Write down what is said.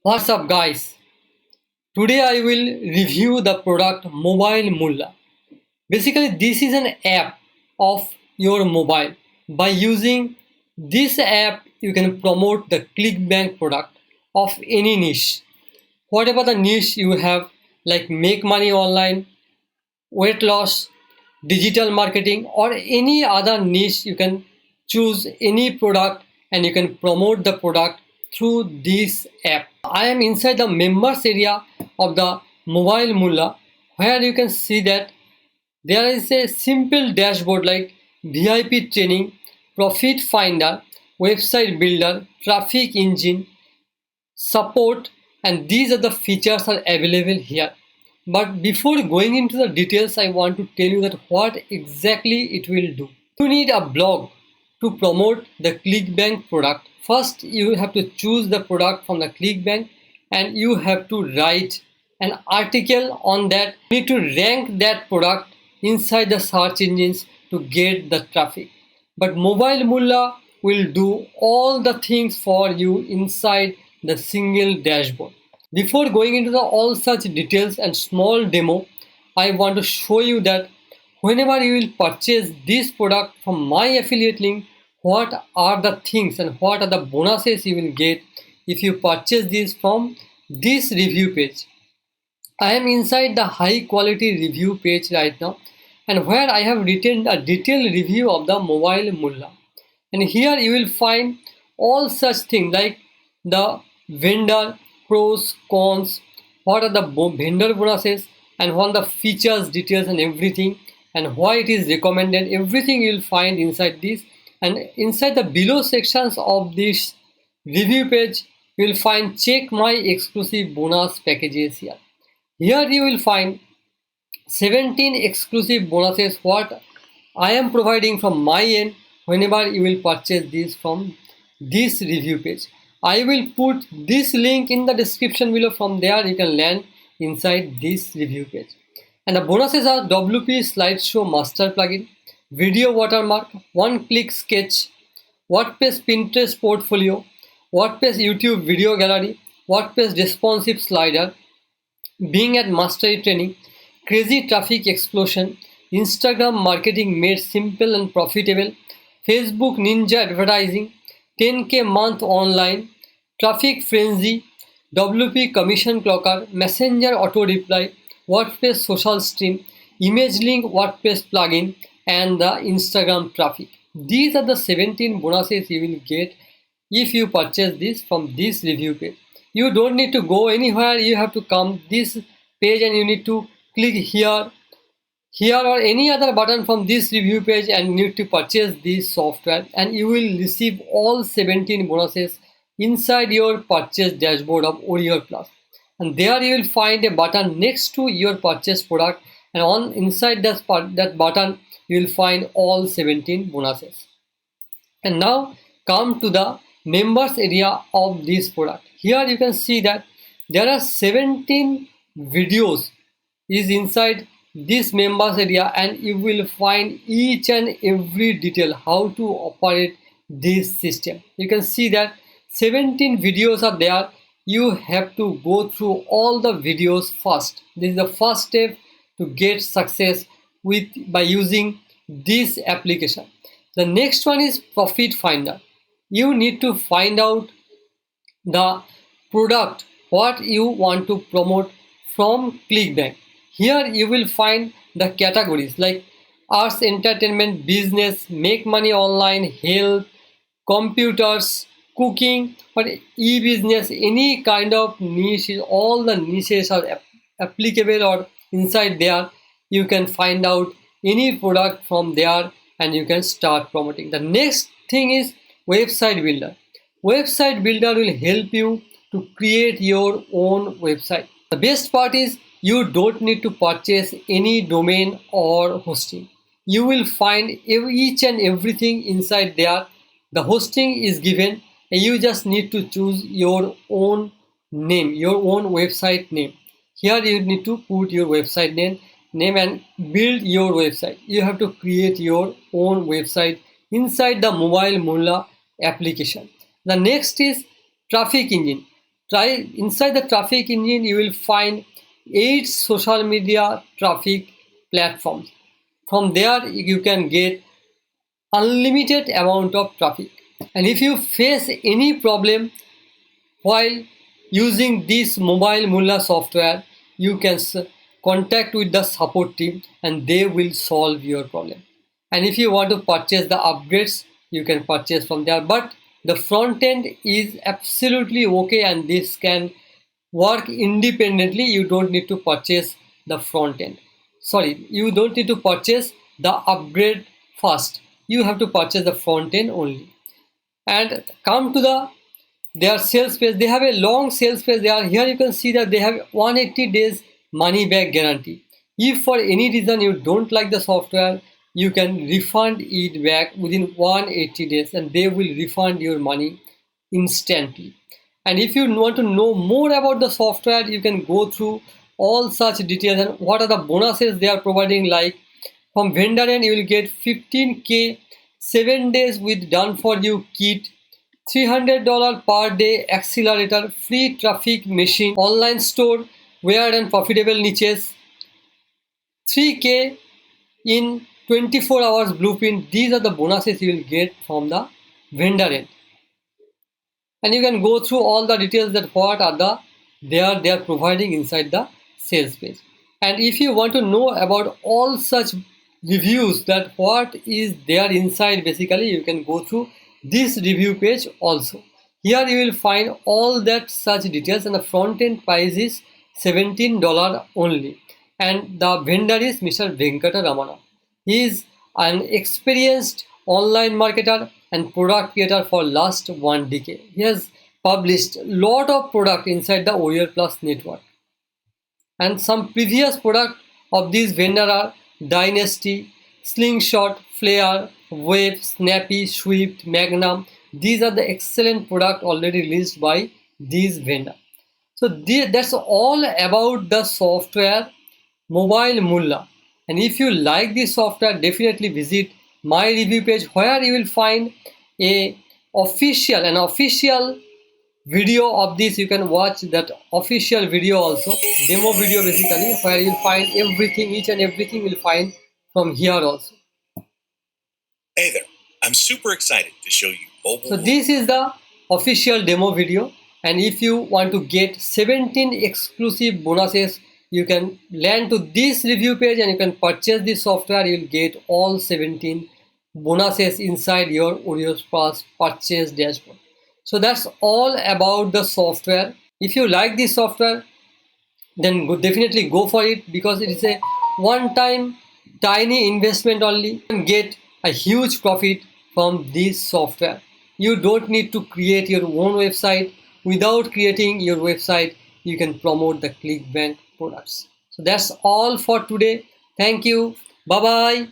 What's up, guys? Today I will review the product Mobile Mulla. Basically, this is an app of your mobile. By using this app, you can promote the ClickBank product of any niche. Whatever the niche you have, like make money online, weight loss, digital marketing, or any other niche, you can choose any product and you can promote the product through this app. I am inside the members area of the Mobile Mulla, where you can see that there is a simple dashboard like VIP training, profit finder, website builder, traffic engine, support, and these are the features are available here. But before going into the details, I want to tell you that what exactly it will do. You need a blog to promote the ClickBank product. First, you have to choose the product from the ClickBank and you have to write an article on that. You need to rank that product inside the search engines to get the traffic. But Mobile Mulla will do all the things for you inside the single dashboard. Before going into all such details and small demo, I want to show you that whenever you will purchase this product from my affiliate link, what are the things and what are the bonuses you will get if you purchase this from this review page. I am inside the high quality review page right now, and where I have written a detailed review of the Mobile Mulla. And here you will find all such things like the vendor, pros, cons, what are the vendor bonuses, and what are the features, details, and everything, and why it is recommended. Everything you will find inside this. And inside the below sections of this review page, you will find check my exclusive bonus packages here. Here you will find 17 exclusive bonuses what I am providing from my end whenever you will purchase this from this review page. I will put this link in the description below. From there you can land inside this review page. And the bonuses are WP Slideshow Master Plugin, Video Watermark, One Click Sketch, WordPress Pinterest Portfolio, WordPress YouTube Video Gallery, WordPress Responsive Slider, Being at Mastery Training, Crazy Traffic Explosion, Instagram Marketing Made Simple and Profitable, Facebook Ninja Advertising, 10K Month Online, Traffic Frenzy, WP Commission Clocker, Messenger Auto Reply, WordPress Social Stream, ImageLink WordPress Plugin, and the Instagram Traffic. These are the 17 bonuses you will get if you purchase this from this review page. You don't need to go anywhere. You have to come this page and you need to click here or any other button from this review page and need to purchase this software, and you will receive all 17 bonuses inside your purchase dashboard of Warrior Plus. And there you will find a button next to your purchase product, and on inside that button you will find all 17 bonuses. And now come to the members area of this product. Here you can see that there are 17 videos is inside this members area, and you will find each and every detail how to operate this system. You can see that 17 videos are there. You have to go through all the videos first. This is the first step to get success with by using this application. The next one is Profit Finder. You need to find out the product what you want to promote from ClickBank. Here you will find the categories like arts, entertainment, business, make money online, health, computers, cooking, or e-business. Any kind of niche, all the niches are applicable or inside there. You can find out any product from there and you can start promoting. The next thing is website builder. Website builder will help you to create your own website. The best part is you don't need to purchase any domain or hosting. You will find each and everything inside there. The hosting is given and you just need to choose your own name, your own website name. Here you need to put your website name and build your website. You have to create your own website inside the Mobile Mulla application. The next is traffic engine. try inside the traffic engine you will find 8 social media traffic platforms. From there you can get unlimited amount of traffic. And if you face any problem while using this mobile Mulla software, you can contact with the support team and they will solve your problem. And if you want to purchase the upgrades, you can purchase from there. But the front end is absolutely okay and this can work independently. You don't need to purchase the front end. Sorry, you don't need to purchase the upgrade first. You have to purchase the front end only. And come to their sales page. They have a long sales page. Here you can see that they have 180 days money back guarantee. If for any reason you don't like the software, you can refund it back within 180 days and they will refund your money instantly. And if you want to know more about the software, you can go through all such details and what are the bonuses they are providing. Like from vendor end, you will get 15k 7 days with done for you kit, $300 per day accelerator, free traffic machine, online store, weird and profitable niches, 3k in 24 hours blueprint. These are the bonuses you will get from the vendor end. And you can go through all the details that what are they are providing inside the sales page. And if you want to know about all such reviews that what is there inside, basically you can go through this review page also. Here you will find all that such details and the front end price is $17 only. And the vendor is Mr. Venkata Ramana. He is an experienced online marketer and product creator for last 1 decade. He has published lot of product inside the Warrior Plus network. And some previous product of these vendor are Dynasty, Slingshot, Flare, Wave, Snappy, Swift, Magnum. These are the excellent product already released by these vendor. So that's all about the software Mobile Mulla. And if you like this software, definitely visit my review page where you will find an official video of this. You can watch that official video also, demo video basically, where you'll find everything, each and everything you'll find from here also. Hey there, I'm super excited to show you mobile. So this is the official demo video, and if you want to get 17 exclusive bonuses, you can land to this review page and you can purchase this software. You'll get all 17 bonuses inside your Warrior Plus purchase dashboard. So that's all about the software. If you like this software, then definitely go for it because it is a one-time tiny investment only. You can get a huge profit from this software. You don't need to create your own website. Without creating your website, you can promote the ClickBank products. So that's all for today. Thank you. Bye bye.